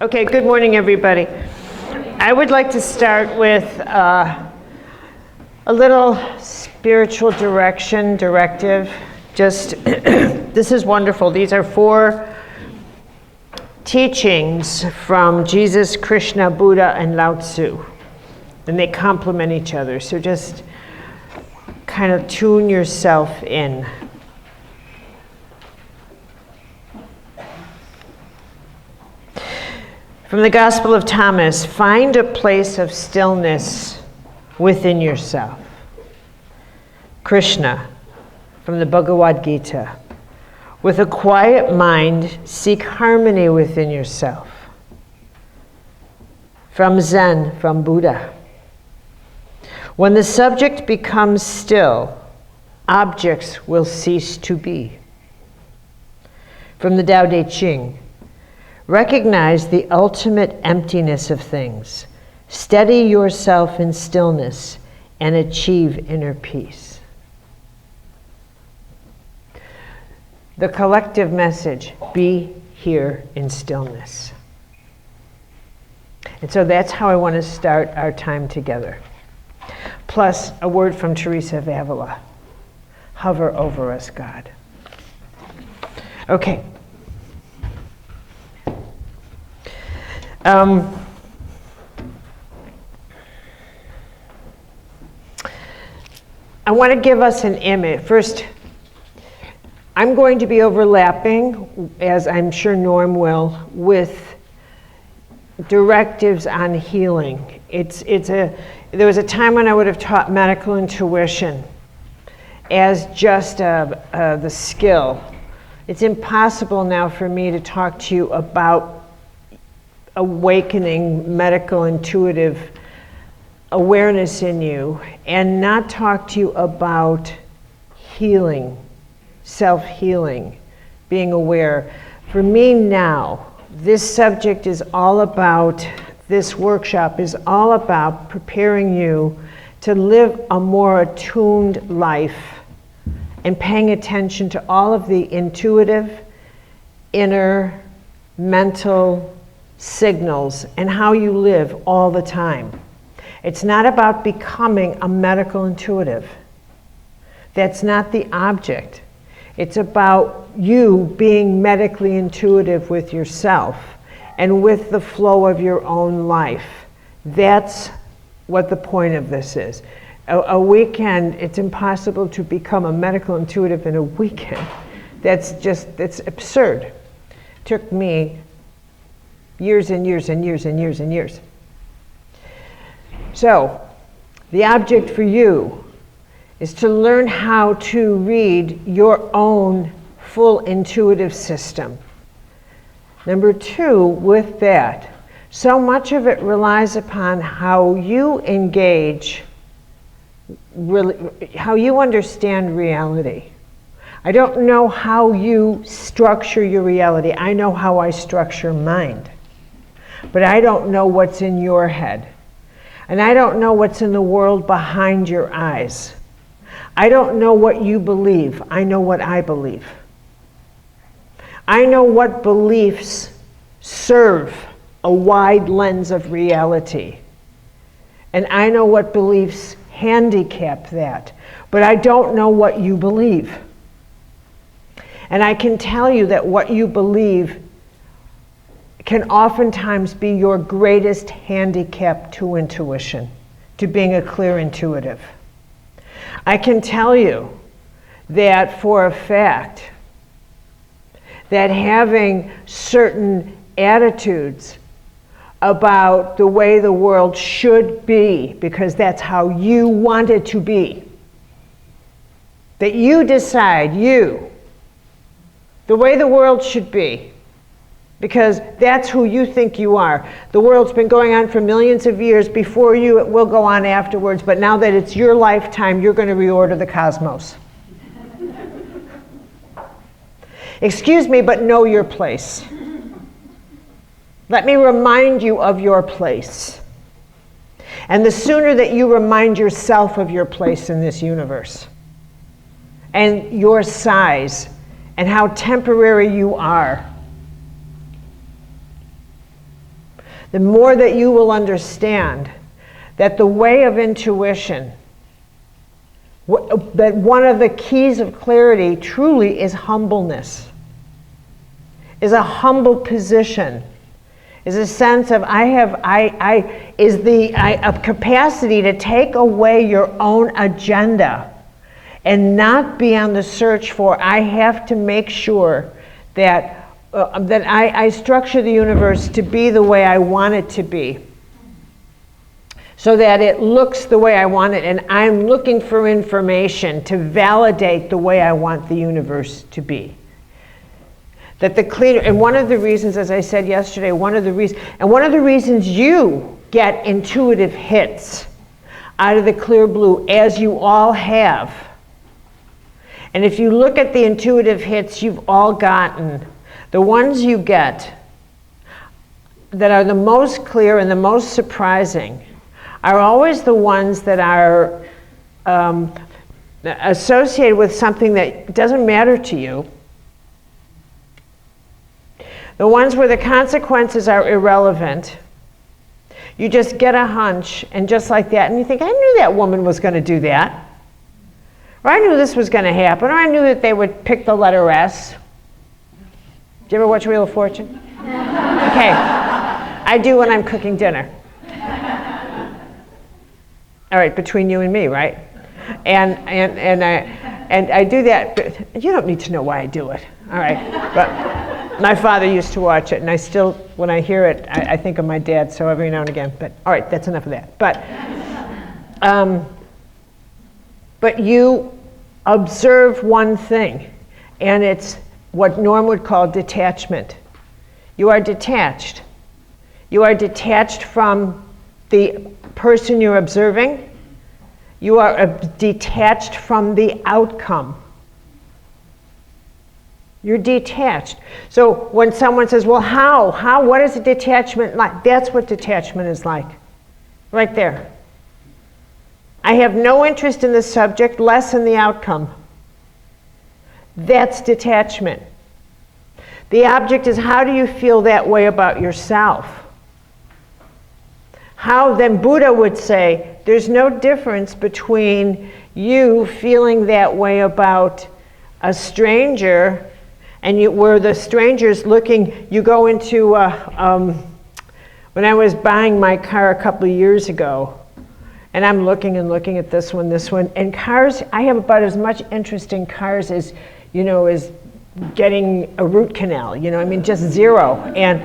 Okay, good morning, everybody. I would like to start with a little spiritual directive. This is wonderful. These are 4 teachings from Jesus, Krishna, Buddha, and Lao Tzu. And they complement each other. So just kind of tune yourself in. From the Gospel of Thomas, find a place of stillness within yourself. Krishna, from the Bhagavad Gita, with a quiet mind, seek harmony within yourself. From Zen, from Buddha, when the subject becomes still, objects will cease to be. From the Tao Te Ching, recognize the ultimate emptiness of things. Steady yourself in stillness and achieve inner peace. The collective message, be here in stillness. And so that's how I want to start our time together. Plus a word from Teresa of Avila. Hover over us, God. Okay. I want to give us an image. First, I'm going to be overlapping, as I'm sure Norm will, with directives on healing. There was a time when I would have taught medical intuition as just the skill. It's impossible now for me to talk to you about awakening medical intuitive awareness in you and not talk to you about healing, self-healing, being aware. For me now, this subject is all about, this workshop is all about preparing you to live a more attuned life and paying attention to all of the intuitive, inner, mental signals and how you live all the time. It's not about becoming a medical intuitive. That's not the object. It's about you being medically intuitive with yourself and with the flow of your own life. That's what the point of this is. A weekend, it's impossible to become a medical intuitive in a weekend. It's absurd. It took me years and years and years and years and years. So, the object for you is to learn how to read your own full intuitive system. Number 2, with that, so much of it relies upon how you engage, how you understand reality. I don't know how you structure your reality. I know how I structure mine. But I don't know what's in your head. And I don't know what's in the world behind your eyes. I don't know what you believe. I know what I believe. I know what beliefs serve a wide lens of reality. And I know what beliefs handicap that. But I don't know what you believe. And I can tell you that what you believe can oftentimes be your greatest handicap to intuition, to being a clear intuitive. I can tell you that for a fact that having certain attitudes about the way the world should be, because that's how you want it to be, that you decide, the way the world should be, because that's who you think you are. The world's been going on for millions of years before you, it will go on afterwards, but now that it's your lifetime, you're going to reorder the cosmos. Excuse me, but know your place. Let me remind you of your place. And the sooner that you remind yourself of your place in this universe, and your size, and how temporary you are, the more that you will understand that the way of intuition, that one of the keys of clarity truly is humbleness, is a humble position, is a sense of a capacity to take away your own agenda and not be on the search for, I have to make sure that I structure the universe to be the way I want it to be, so that it looks the way I want it, and I'm looking for information to validate the way I want the universe to be. That the cleaner, and one of the reasons, as I said yesterday, one of the reasons you get intuitive hits out of the clear blue, as you all have. And if you look at the intuitive hits you've all gotten, the ones you get that are the most clear and the most surprising are always the ones that are associated with something that doesn't matter to you. The ones where the consequences are irrelevant. You just get a hunch, and just like that, and you think, I knew that woman was going to do that. Or I knew this was going to happen, or I knew that they would pick the letter S. Do you ever watch Wheel of Fortune? Okay, I do when I'm cooking dinner. All right, between you and me, right? And I do that, but you don't need to know why I do it, all right? But my father used to watch it, and I still, when I hear it, I think of my dad, so every now and again. But all right, that's enough of that. But you observe one thing, and it's what Norm would call detachment. You are detached. You are detached from the person you're observing. You are detached from the outcome. You're detached. So when someone says, well, what is a detachment like? That's what detachment is like, right there. I have no interest in the subject, less in the outcome. That's detachment. The object is, how do you feel that way about yourself? How, then Buddha would say, there's no difference between you feeling that way about a stranger, and where the stranger's looking, you go into, when I was buying my car a couple of years ago, and I'm looking at this one, and cars, I have about as much interest in cars as, as getting a root canal, just zero. And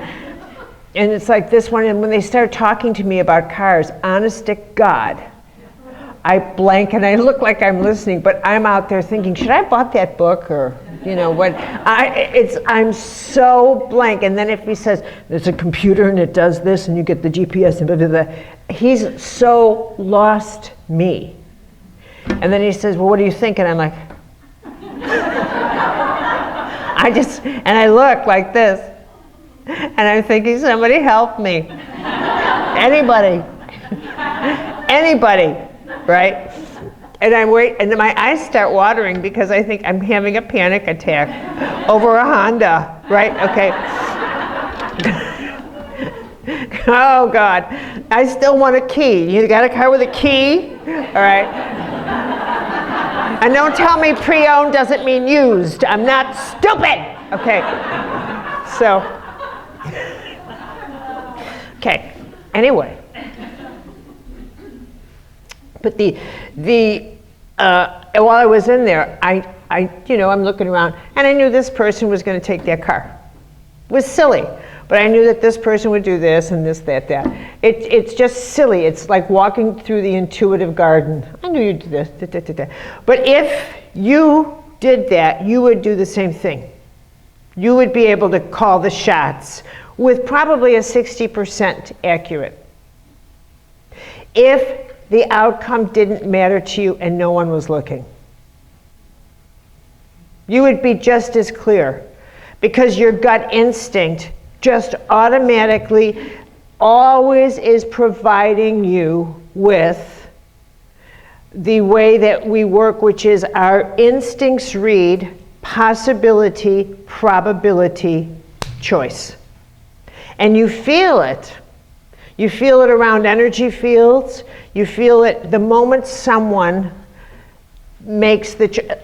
it's like this one, and when they start talking to me about cars, honest to God, I blank and I look like I'm listening, but I'm out there thinking, should I have bought that book, or what? I'm so blank. And then if he says there's a computer and it does this and you get the GPS and blah, blah, blah, he's so lost me. And then he says, well, what do you think? And I'm like, and I look like this, and I'm thinking, somebody help me. Anybody, right? And I wait, and then my eyes start watering because I think I'm having a panic attack over a Honda, right? Okay. Oh God, I still want a key. You got a car with a key? All right. And don't tell me pre-owned doesn't mean used. I'm not stupid. Okay. So, okay. Anyway. But while I was in there, I'm looking around, and I knew this person was going to take that car. It was silly, but I knew that this person would do this and this, that. It's just silly. It's like walking through the intuitive garden. I knew you'd do this, da. But if you did that, you would do the same thing. You would be able to call the shots with probably a 60% accurate. If the outcome didn't matter to you and no one was looking, you would be just as clear, because your gut instinct just automatically always is providing you with the way that we work, which is our instincts read possibility, probability, choice. And you feel it You feel it around energy fields. You feel it the moment someone makes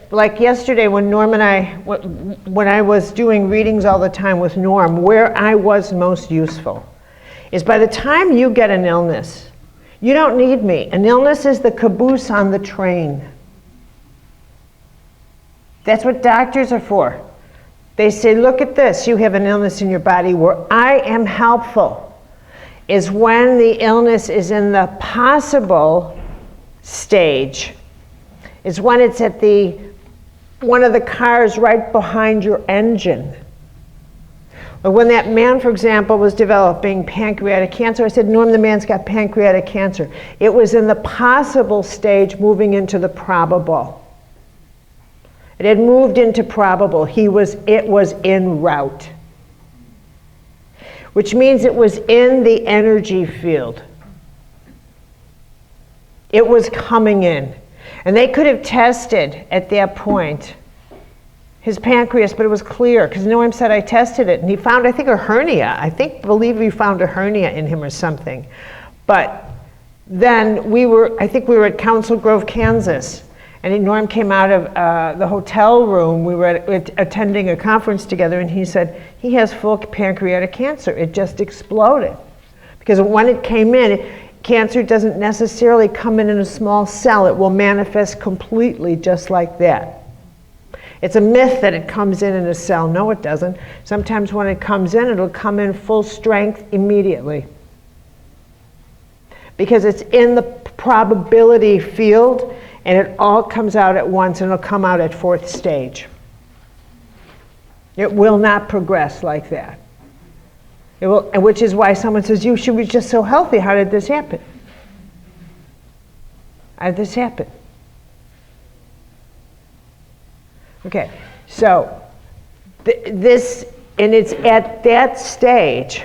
like yesterday when Norm and when I was doing readings all the time with Norm, where I was most useful is by the time you get an illness, you don't need me. An illness is the caboose on the train. That's what doctors are for. They say, look at this, you have an illness in your body. Where I am helpful is when the illness is in the possible stage, is when it's at one of the cars right behind your engine. Or when that man, for example, was developing pancreatic cancer, I said, Norm, the man's got pancreatic cancer. It was in the possible stage moving into the probable. It had moved into probable. It was en route. Which means it was in the energy field. It was coming in. And they could have tested at that point his pancreas, but it was clear because Noam said, I tested it. And he found, I think, a hernia. Believe we found a hernia in him or something. But then I think we were at Council Grove, Kansas. And Norm came out of the hotel room. We were attending a conference together, and he said, he has full pancreatic cancer. It just exploded. Because when it came in, cancer doesn't necessarily come in a small cell. It will manifest completely just like that. It's a myth that it comes in a cell. No, it doesn't. Sometimes when it comes in, it'll come in full strength immediately. Because it's in the probability field, and it all comes out at once, and it'll come out at fourth stage. It will not progress like that. It will, which is why someone says, you should be just so healthy. How did this happen? How did this happen? Okay, so and it's at that stage,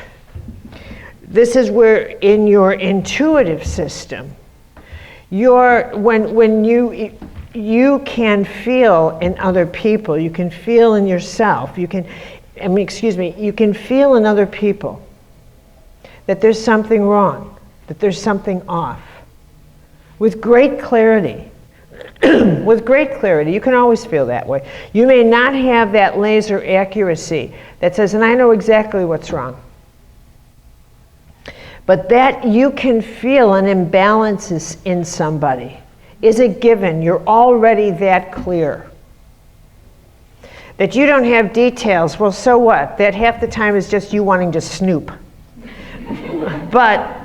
this is where in your intuitive system, when you can feel in other people, you can feel in yourself, you can feel in other people that there's something wrong, that there's something off. With great clarity. With great clarity, you can always feel that way. You may not have that laser accuracy that says, and I know exactly what's wrong. But that you can feel an imbalance in somebody is a given. You're already that clear. That you don't have details, well, so what? That half the time is just you wanting to snoop. But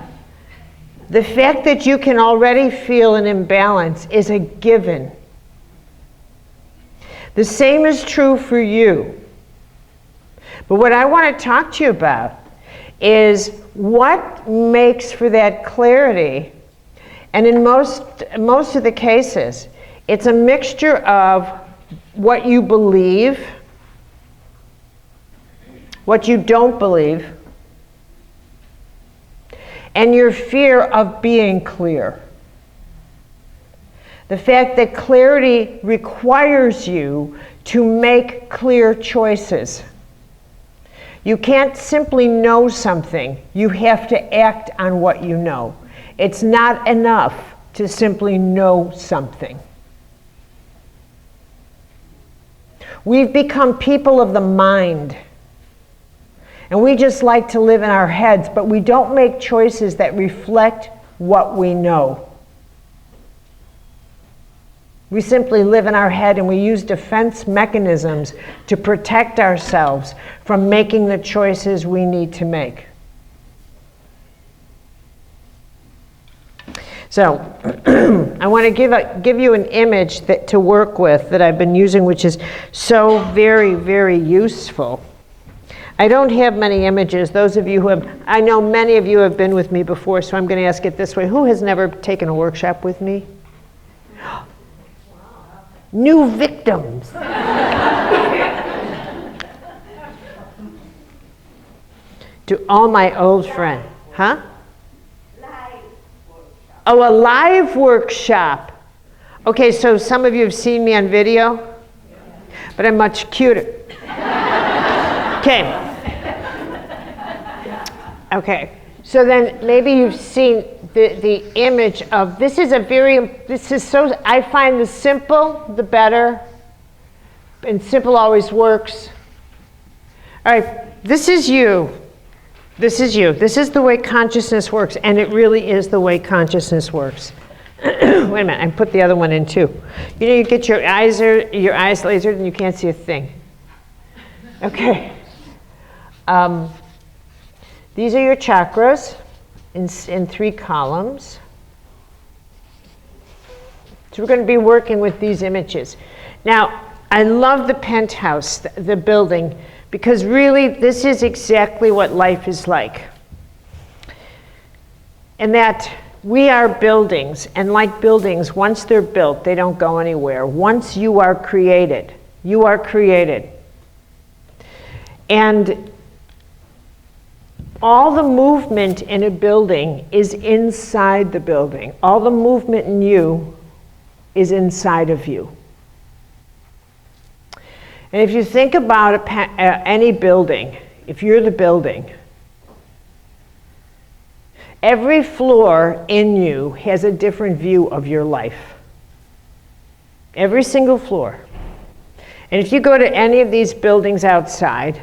the fact that you can already feel an imbalance is a given. The same is true for you. But what I want to talk to you about is what makes for that clarity. And in most of the cases, it's a mixture of what you believe, what you don't believe, and your fear of being clear. The fact that clarity requires you to make clear choices. You can't simply know something. You have to act on what you know. It's not enough to simply know something. We've become people of the mind. And we just like to live in our heads, but we don't make choices that reflect what we know. We simply live in our head, and we use defense mechanisms to protect ourselves from making the choices we need to make. So I want to give you an image to work with that I've been using, which is so very, very useful. I don't have many images. Those of you who have, I know many of you have been with me before, so I'm going to ask it this way. Who has never taken a workshop with me? New victims. To all my old friends. Huh? Live workshop. Oh, a live workshop. Okay, so some of you have seen me on video, but I'm much cuter. Okay. Okay, So then maybe you've seen the image of, I find the simple the better, and simple always works. All right, this is you. This is you. This is the way consciousness works, and it really is the way consciousness works. Wait a minute, I put the other one in too. You know, you get your eyes lasered and you can't see a thing. Okay. These are your chakras in 3 columns. So we're going to be working with these images. Now, I love the penthouse, the building, because really this is exactly what life is like. And that we are buildings, and like buildings, once they're built, they don't go anywhere. Once you are created, you are created. And all the movement in a building is inside the building. All the movement in you is inside of you. And if you think about any building, if you're the building, every floor in you has a different view of your life. Every single floor. And if you go to any of these buildings outside,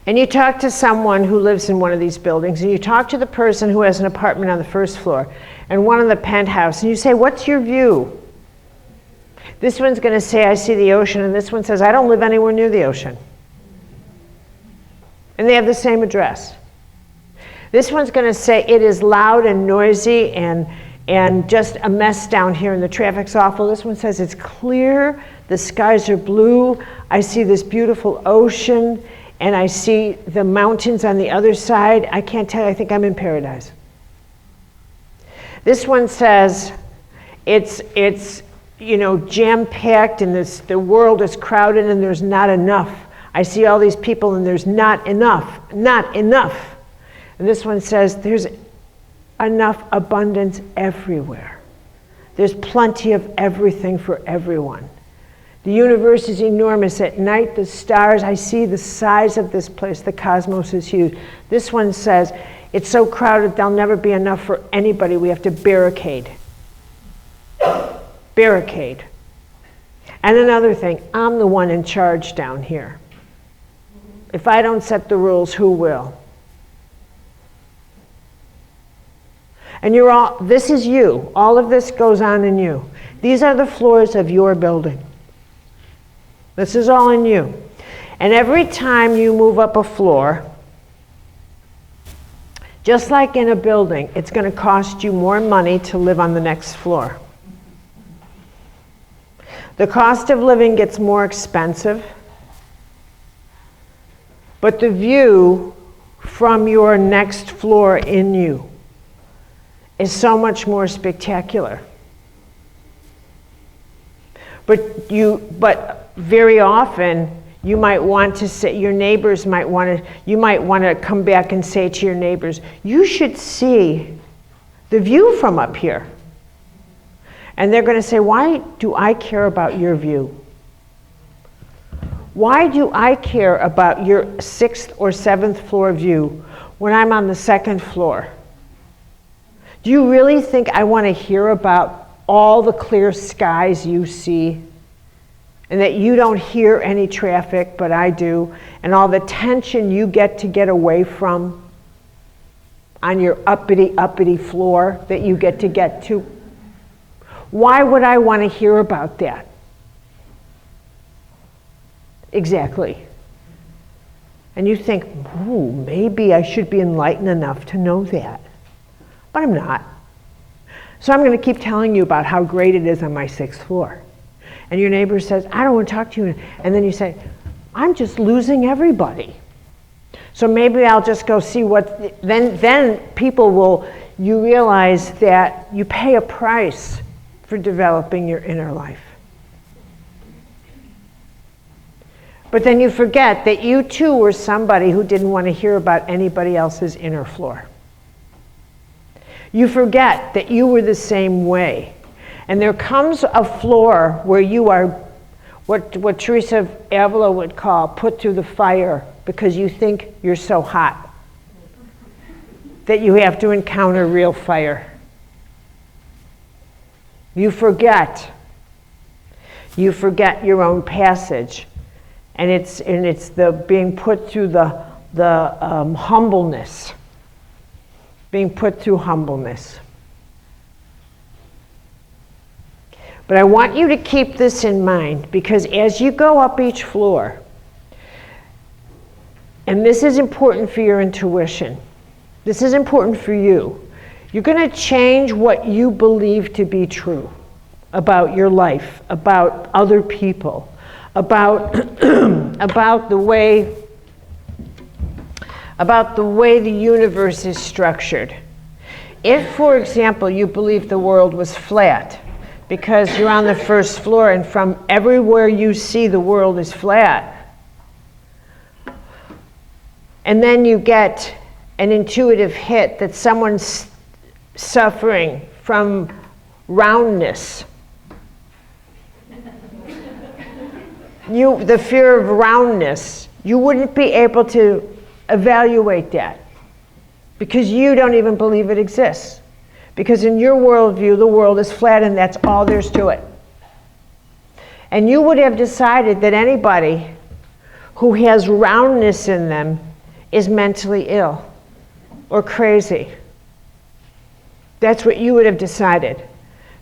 and you talk to someone who lives in one of these buildings, and you talk to the person who has an apartment on the first floor and one on the penthouse, and you say, what's your view? This one's going to say, I see the ocean, and this one says, I don't live anywhere near the ocean. And they have the same address. This one's going to say, it is loud and noisy and just a mess down here, and the traffic's awful. This one says, it's clear, the skies are blue, I see this beautiful ocean, and I see the mountains on the other side. I can't tell, I think I'm in paradise. This one says, it's jam-packed, and the world is crowded, and there's not enough. I see all these people, and there's not enough. And this one says, there's enough abundance everywhere. There's plenty of everything for everyone. The universe is enormous. At night, the stars, I see the size of this place. The cosmos is huge. This one says, it's so crowded, there'll never be enough for anybody. We have to barricade. Barricade. And another thing, I'm the one in charge down here. If I don't set the rules, who will? And this is you. All of this goes on in you. These are the floors of your building. This is all in you. And every time you move up a floor, just like in a building, it's going to cost you more money to live on the next floor. The cost of living gets more expensive, but the view from your next floor in you is so much more spectacular. But very often you might want to say, you might want to come back and say to your neighbors, you should see the view from up here. And they're going to say, why do I care about your view? Why do I care about your 6th or 7th floor view when I'm on the 2nd floor? Do you really think I want to hear about all the clear skies you see, and that you don't hear any traffic, but I do, and all the tension you get away from on your uppity floor that you get to? Why would I want to hear about that? Exactly. And you think, ooh, maybe I should be enlightened enough to know that. But I'm not. So I'm going to keep telling you about how great it is on my 6th floor. And your neighbor says, I don't want to talk to you. And then you say, I'm just losing everybody. So maybe I'll just go see what, then people will, you realize that you pay a price for developing your inner life. But then you forget that you too were somebody who didn't want to hear about anybody else's inner floor. You forget that you were the same way. And there comes a floor where you are what Teresa of Avila would call put through the fire because you think you're so hot. that you have to encounter real fire. You forget. You forget your own passage. And it's the being put through the humbleness. Being put through humbleness. But I want you to keep this in mind, because as you go up each floor, and this is important for your intuition, this is important for you, you're going to change what you believe to be true about your life, about other people, about about the way the universe is structured. If, for example, you believe the world was flat because you're on the first floor and from everywhere you see the world is flat, and then you get an intuitive hit that someone's suffering from roundness, the fear of roundness, you wouldn't be able to evaluate that because you don't even believe it exists. Because in your worldview, the world is flat and that's all there's to it. And you would have decided that anybody who has roundness in them is mentally ill or crazy. That's what you would have decided.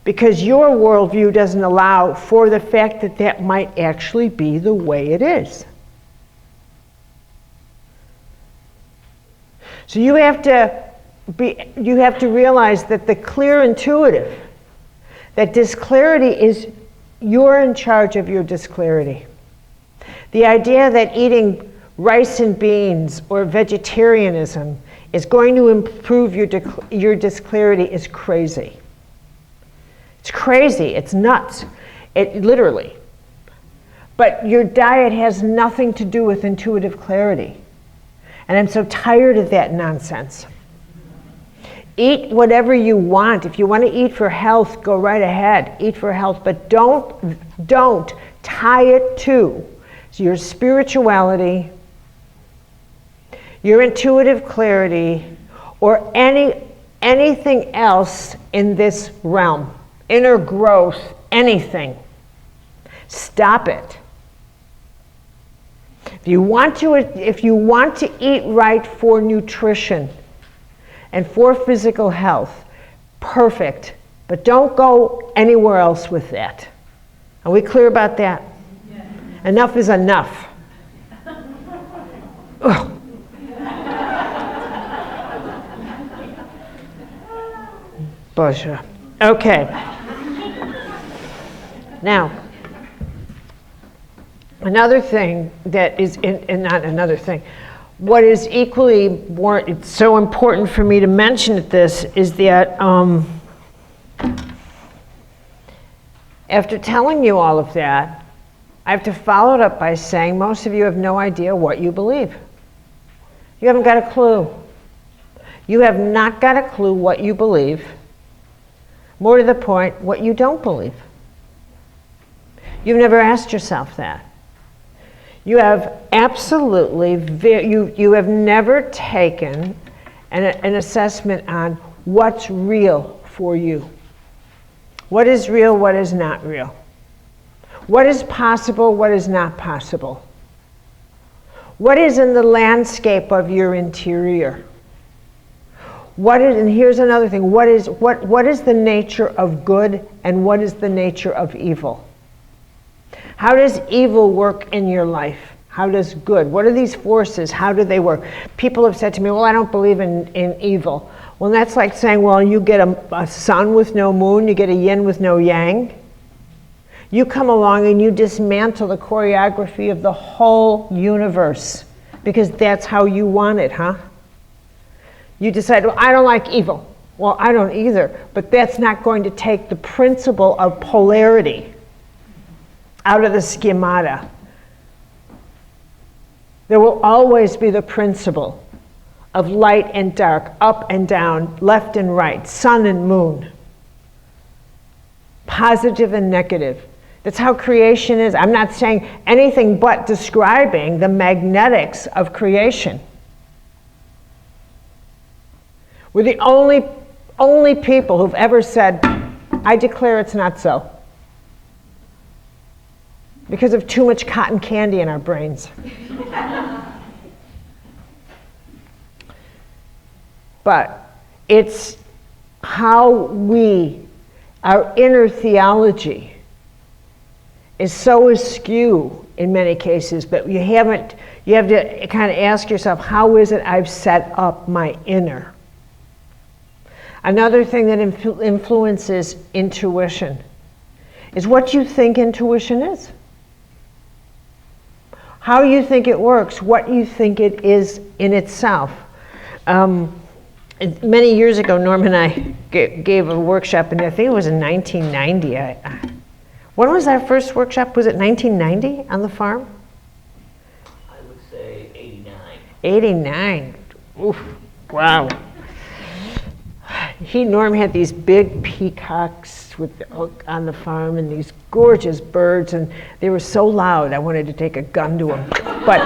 Because your worldview doesn't allow for the fact that that might actually be the way it is. So you have to realize that the clear intuitive, that disclarity is, you're in charge of your disclarity. The idea that eating rice and beans or vegetarianism is going to improve your disclarity is crazy. It's crazy, it's nuts, it literally. But your diet has nothing to do with intuitive clarity. And I'm so tired of that nonsense. Eat whatever you want. If you want to eat for health, go right ahead. Eat for health, but don't tie it to your spirituality, your intuitive clarity, or anything else in this realm. Inner growth, anything. Stop it. If you want to eat right for nutrition and for physical health, perfect. But don't go anywhere else with that. Are we clear about that? Yeah. Enough is enough. Busha. Okay. Now, another thing that is, not another thing, what is equally more, it's so important for me to mention this is that after telling you all of that, I have to follow it up by saying most of you have no idea what you believe. You haven't got a clue. You have not got a clue what you believe. More to the point, what you don't believe. You've never asked yourself that. You have absolutely, you have never taken an assessment on what's real for you. What is real, what is not real? What is possible, what is not possible? What is in the landscape of your interior? And here's another thing, what is the nature of good and what is the nature of evil? How does evil work in your life? How does good? What are these forces? How do they work? People have said to me, well, I don't believe in evil. Well, that's like saying, well, you get a sun with no moon, you get a yin with no yang. You come along and you dismantle the choreography of the whole universe because that's how you want it, huh? You decide, well, I don't like evil. Well, I don't either, but that's not going to take the principle of polarity out of the schemata. There will always be the principle of light and dark, up and down, left and right, sun and moon, positive and negative. That's how creation is. I'm not saying anything but describing the magnetics of creation. We're the only people who've ever said, I declare it's not so. Because of too much cotton candy in our brains. But it's how our inner theology is so askew in many cases, but you have to kind of ask yourself, how is it I've set up my inner? Another thing that influences intuition is what you think intuition is. How you think it works, what you think it is in itself. Many years ago, Norm and I gave a workshop, and I think it was in 1990. When was our first workshop? Was it 1990 on the farm? I would say 89. 89. Oof, wow. Norm had these big peacocks on the farm and these gorgeous birds, and they were so loud I wanted to take a gun to them. But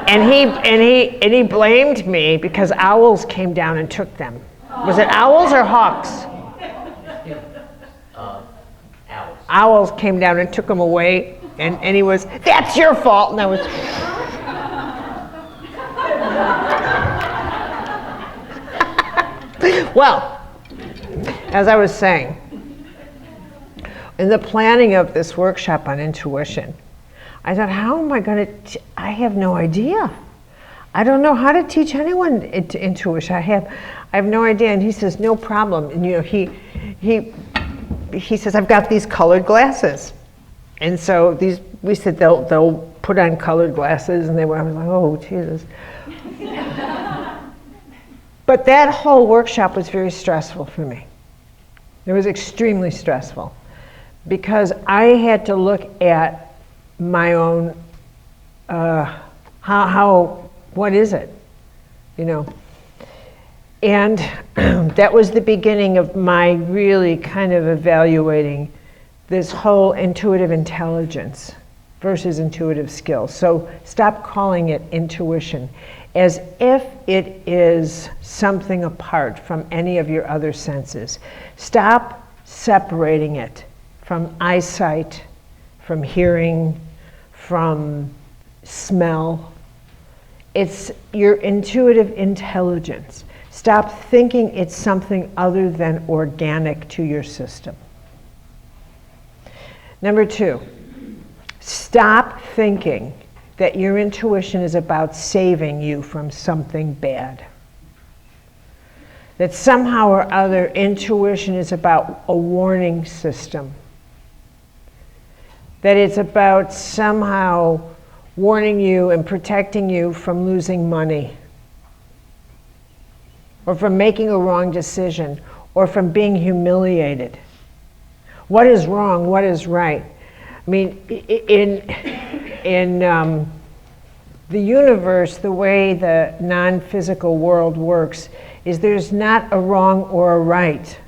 and he blamed me because owls came down and took them. Was it owls or hawks? Owls. Owls came down and took them away, and he was, that's your fault, and I was. Well, as I was saying, in the planning of this workshop on intuition, I thought, how am I going to, I have no idea. I don't know how to teach anyone intuition. I have no idea. And he says, no problem. And he says, I've got these colored glasses. And so we said they'll put on colored glasses, and I was like, oh, Jesus. But that whole workshop was very stressful for me. It was extremely stressful because I had to look at my own, what is it, And that was the beginning of my really kind of evaluating this whole intuitive intelligence versus intuitive skills. So stop calling it intuition as if it is something apart from any of your other senses. Stop separating it from eyesight, from hearing, from smell. It's your intuitive intelligence. Stop thinking it's something other than organic to your system. Number 2, stop thinking that your intuition is about saving you from something bad. That somehow or other intuition is about a warning system. That it's about somehow warning you and protecting you from losing money, or from making a wrong decision, or from being humiliated. What is wrong? What is right? I mean, in the universe, the way the non-physical world works is there's not a wrong or a right.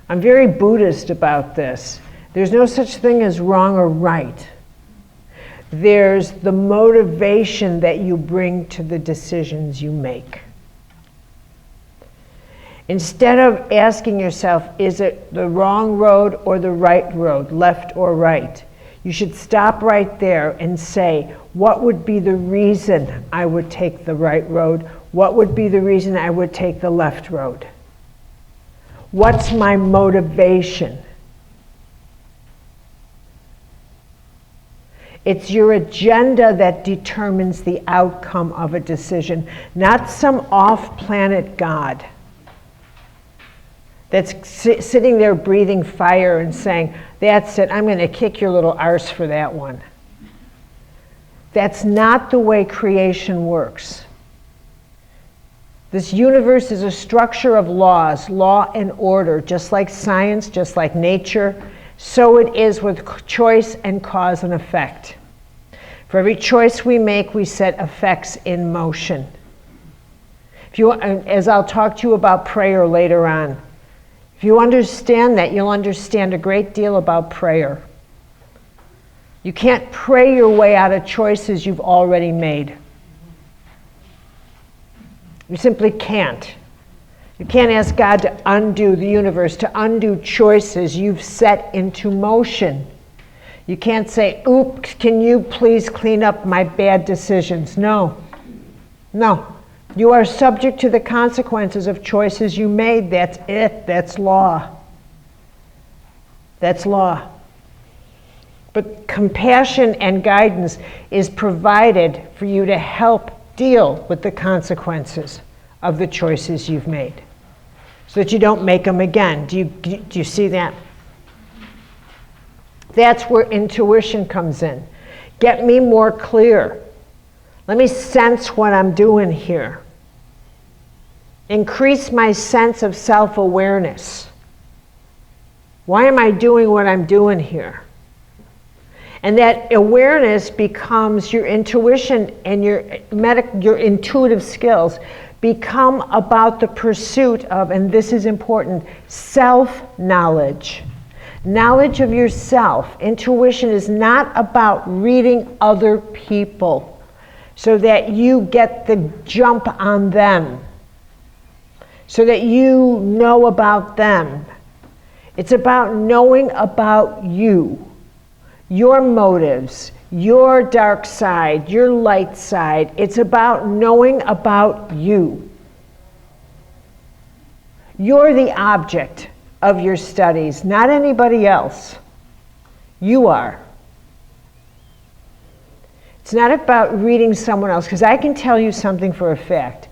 I'm very Buddhist about this. There's no such thing as wrong or right. There's the motivation that you bring to the decisions you make. Instead of asking yourself, is it the wrong road or the right road, left or right? You should stop right there and say, what would be the reason I would take the right road? What would be the reason I would take the left road? What's my motivation? It's your agenda that determines the outcome of a decision, not some off-planet God that's sitting there breathing fire and saying, that's it, I'm going to kick your little arse for that one. That's not the way creation works. This universe is a structure of laws, law and order, just like science, just like nature. So it is with choice and cause and effect. For every choice we make, we set effects in motion. As I'll talk to you about prayer later on, if you understand that, you'll understand a great deal about prayer. You can't pray your way out of choices you've already made. You simply can't. You can't ask God to undo the universe, to undo choices you've set into motion. You can't say, oops, can you please clean up my bad decisions? No. No. You are subject to the consequences of choices you made. That's it. That's law. That's law. But compassion and guidance is provided for you to help deal with the consequences of the choices you've made, so that you don't make them again. Do you see that? That's where intuition comes in. Get me more clear. Let me sense what I'm doing here. Increase my sense of self-awareness. Why am I doing what I'm doing here? And that awareness becomes your intuition, and your intuitive skills become about the pursuit of, and this is important, self-knowledge. Knowledge of yourself. Intuition is not about reading other people so that you get the jump on them, so that you know about them. It's about knowing about you, your motives, your dark side, your light side. It's about knowing about you. You're the object of your studies, not anybody else. You are. It's not about reading someone else, because I can tell you something for a fact.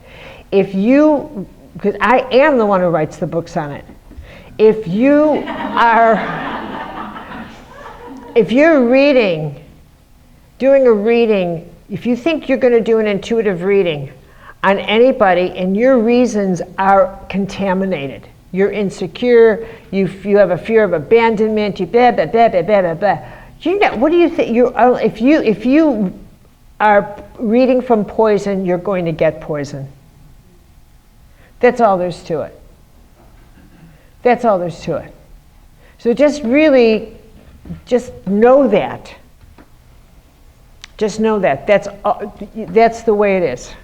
Because I am the one who writes the books on it. If you're doing a reading, if you think you're going to do an intuitive reading on anybody and your reasons are contaminated, you're insecure, you have a fear of abandonment, you blah, blah, blah, blah, blah, blah. What do you think? If you are reading from poison, you're going to get poison. That's all there's to it. That's all there's to it. So just know that. Just know that. That's the way it is.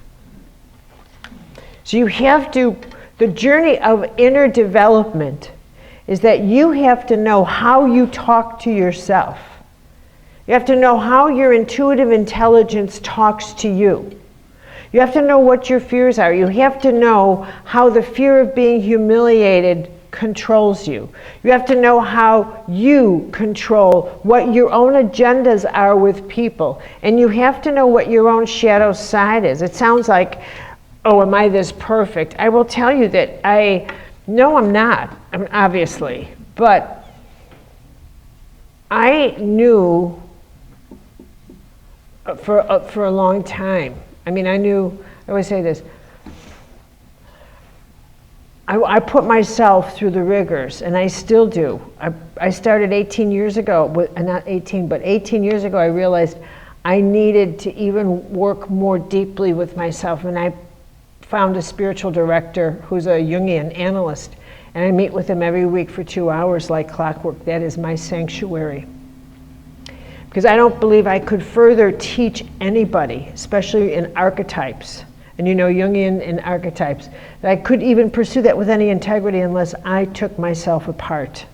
So you have to, the journey of inner development is that you have to know how you talk to yourself. You have to know how your intuitive intelligence talks to you. You have to know what your fears are. You have to know how the fear of being humiliated controls you. You have to know how you control what your own agendas are with people. And you have to know what your own shadow side is. It sounds like, oh, am I this perfect? I will tell you that no, I'm not, obviously. But I knew for a long time. I always say this, I put myself through the rigors, and I still do. I started 18 years ago, not 18, but 18 years ago I realized I needed to even work more deeply with myself, and I found a spiritual director who's a Jungian analyst, and I meet with him every week for 2 hours like clockwork. That is my sanctuary. Because I don't believe I could further teach anybody, especially in archetypes, and Jungian in archetypes, that I could even pursue that with any integrity unless I took myself apart.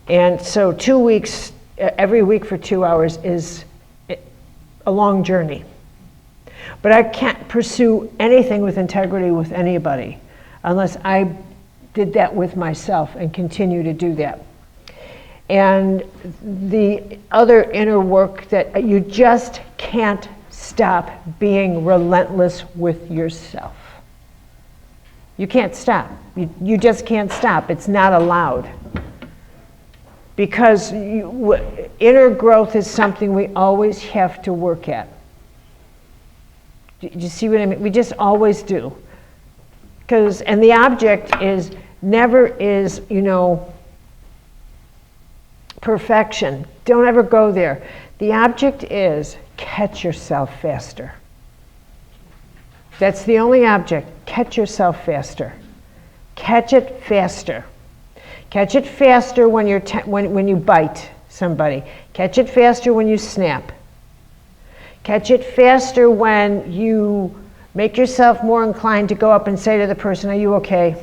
And so 2 weeks, every week for 2 hours is a long journey. But I can't pursue anything with integrity with anybody unless I did that with myself and continue to do that. And the other inner work that you just can't stop being relentless with yourself. You can't stop. You just can't stop. It's not allowed. Because inner growth is something we always have to work at. Do you see what I mean? We just always do. And the object never is, perfection. Don't ever go there. The object is catch yourself faster. That's the only object. Catch yourself faster. Catch it faster. Catch it faster when you bite somebody. Catch it faster when you snap. Catch it faster when you Make yourself more inclined to go up and say to the person, are you okay?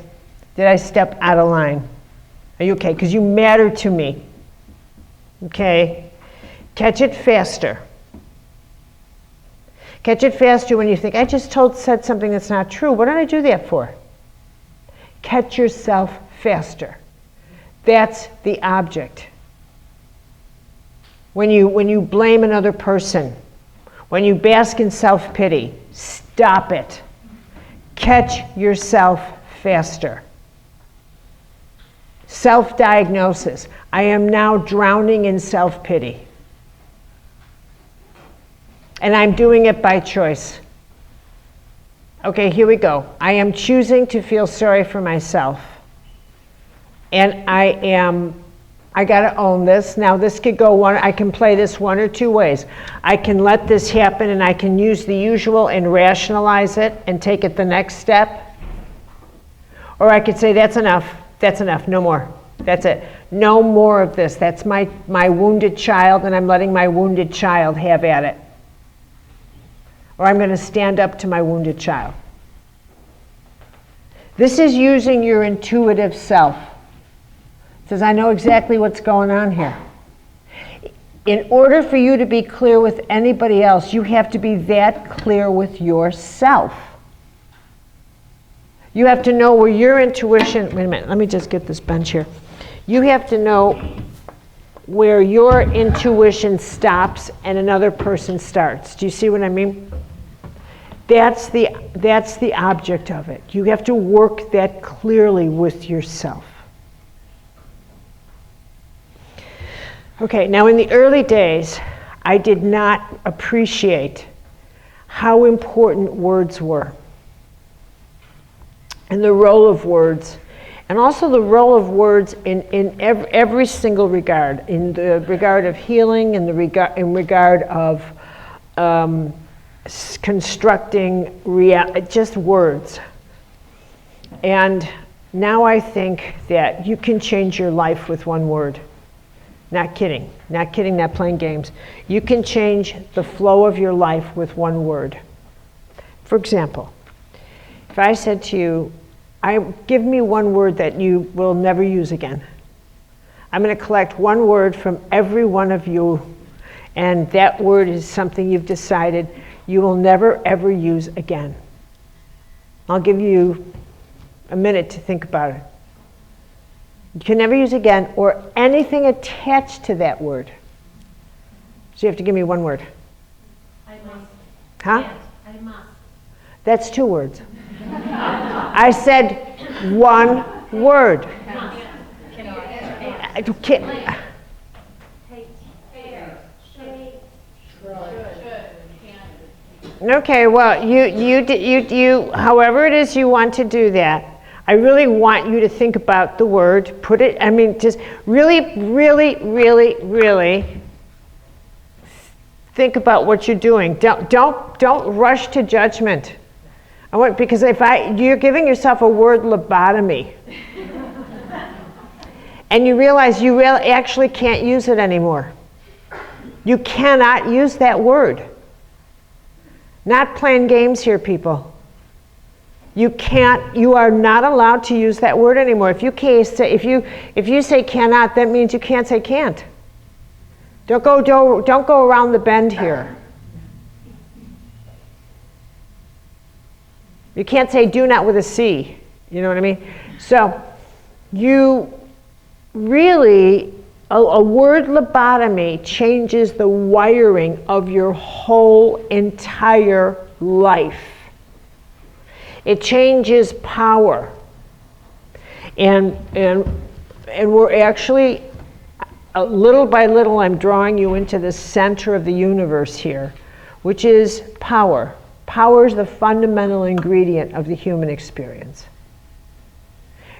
Did I step out of line? Are you okay? Because you matter to me. Okay? Catch it faster. Catch it faster when you think, I just said something that's not true. What did I do that for? Catch yourself faster. That's the object. When you blame another person, when you bask in self-pity, stop it. Catch yourself faster. Self-diagnosis. I am now drowning in self-pity. And I'm doing it by choice. Okay, here we go. I am choosing to feel sorry for myself. And I gotta own this. Now this could go I can play this one or two ways. I can let this happen and I can use the usual and rationalize it and take it the next step. Or I could say, that's enough, no more. That's it. No more of this. That's my wounded child, and I'm letting my wounded child have at it. Or I'm going to stand up to my wounded child. This is using your intuitive self. It says, I know exactly what's going on here. In order for you to be clear with anybody else, you have to be that clear with yourself. You have to know where your intuition, wait a minute, let me just get this bench here. You have to know where your intuition stops and another person starts. Do you see what I mean? That's the object of it. You have to work that clearly with yourself. Okay, now in the early days, I did not appreciate how important words were, and the role of words, and also the role of words in every single regard, in the regard of healing, in regard of constructing just words. And now I think that you can change your life with one word. Not kidding, not playing games. You can change the flow of your life with one word. For example, if I said to you, give me one word that you will never use again. I'm going to collect one word from every one of you, and that word is something you've decided you will never ever use again. I'll give you a minute to think about it. You can never use again, or anything attached to that word. So you have to give me one word. I must. Huh? Yes, I must. That's two words. I said one word. Okay, well, you, however it is you want to do that, I really want you to think about the word, just really, really, really, really think about what you're doing. Don't rush to judgment. Because you're giving yourself a word lobotomy. And you realize you really actually can't use it anymore. You cannot use that word. Not playing games here, people. You are not allowed to use that word anymore. If you say cannot, that means you can't say can't. Don't go around the bend here. You can't say do not with a C. You know what I mean? So you really, a word lobotomy changes the wiring of your whole entire life. It changes power. And we're actually, little by little, I'm drawing you into the center of the universe here, which is power. Power is the fundamental ingredient of the human experience.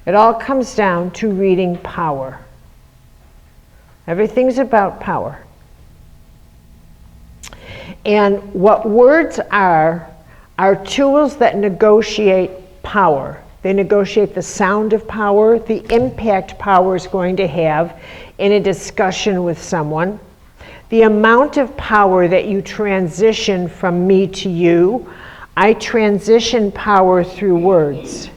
It all comes down to reading power. Everything's about power. And what words are tools that negotiate power. They negotiate the sound of power, the impact power is going to have in a discussion with someone, the amount of power that you transition from me to you, I transition power through words.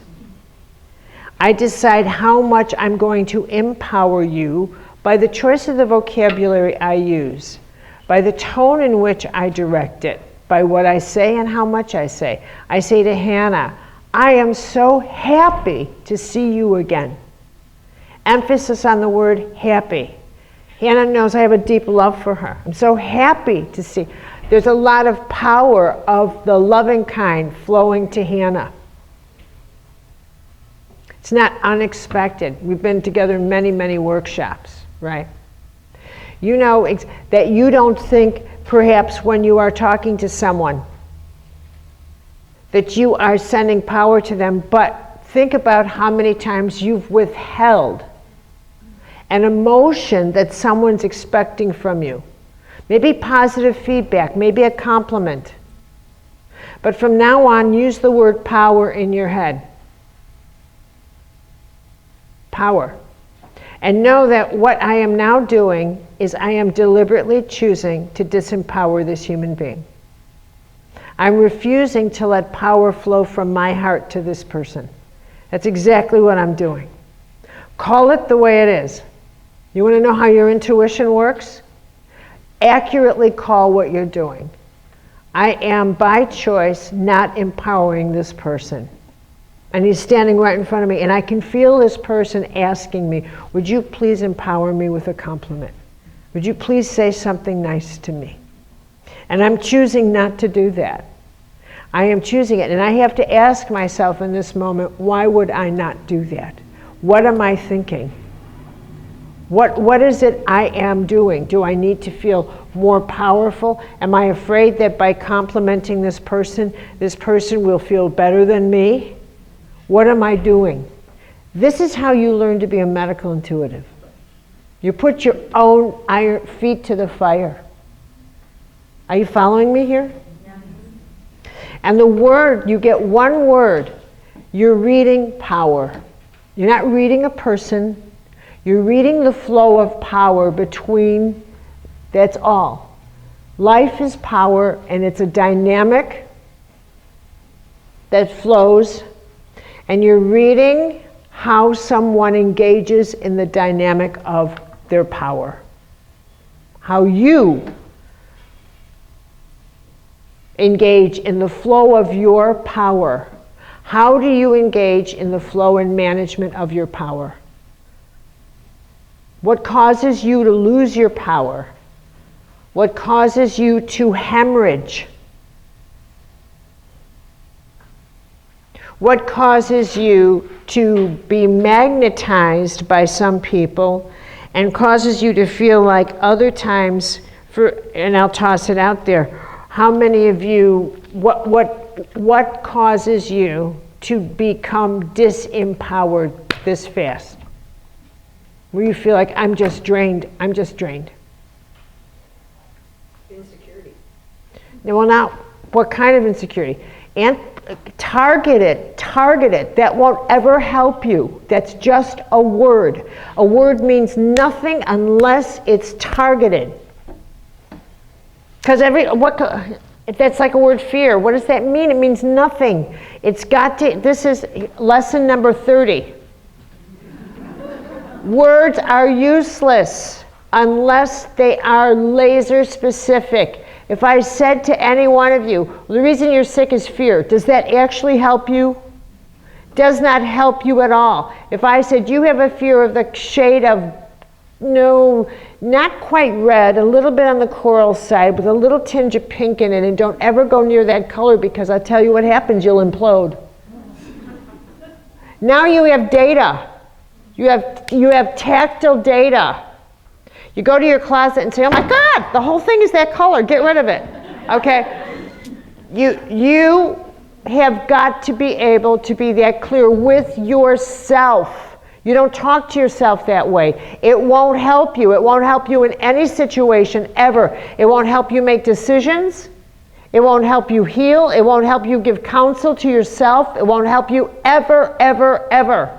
I decide how much I'm going to empower you by the choice of the vocabulary I use, by the tone in which I direct it, by what I say and how much I say. I say to Hannah, I am so happy to see you again. Emphasis on the word happy. Hannah knows I have a deep love for her. I'm so happy to see. There's a lot of power of the loving kind flowing to Hannah. It's not unexpected. We've been together in many, many workshops, right? You know that you don't think, perhaps when you are talking to someone, that you are sending power to them, but think about how many times you've withheld an emotion that someone's expecting from you. Maybe positive feedback, maybe a compliment. But from now on, use the word power in your head. Power. And know that what I am now doing is I am deliberately choosing to disempower this human being. I'm refusing to let power flow from my heart to this person. That's exactly what I'm doing. Call it the way it is. You want to know how your intuition works? Accurately call what you're doing. I am, by choice, not empowering this person. And he's standing right in front of me, and I can feel this person asking me, would you please empower me with a compliment? Would you please say something nice to me? And I'm choosing not to do that. I am choosing it, and I have to ask myself in this moment, why would I not do that? What am I thinking? What is it I am doing? Do I need to feel more powerful? Am I afraid that by complimenting this person will feel better than me? What am I doing? This is how you learn to be a medical intuitive. You put your own iron feet to the fire. Are you following me here? Yeah. And the word, you get one word, you're reading power. You're not reading a person, you're reading the flow of power between, that's all. Life is power, and it's a dynamic that flows, and you're reading how someone engages in the dynamic of their power. How you engage in the flow of your power. How do you engage in the flow and management of your power? What causes you to lose your power? What causes you to hemorrhage? What causes you to be magnetized by some people and causes you to feel like other times, and I'll toss it out there, how many of you, what causes you to become disempowered this fast? Where you feel like, I'm just drained. Insecurity. Well, now, what kind of insecurity? And target it. That won't ever help you. That's just a word. A word means nothing unless it's targeted. Because that's like a word fear. What does that mean? It means nothing. It's got to, this is lesson number 30. Words are useless unless they are laser specific. If I said to any one of you, the reason you're sick is fear, does that actually help you? Does not help you at all. If I said you have a fear of the shade of, no, not quite red, a little bit on the coral side with a little tinge of pink in it, and don't ever go near that color because I'll tell you what happens, you'll implode. Now you have data. You have tactile data. You go to your closet and say, oh my God, the whole thing is that color, get rid of it. Okay? You have got to be able to be that clear with yourself. You don't talk to yourself that way. It won't help you. It won't help you in any situation ever. It won't help you make decisions. It won't help you heal. It won't help you give counsel to yourself. It won't help you ever, ever, ever.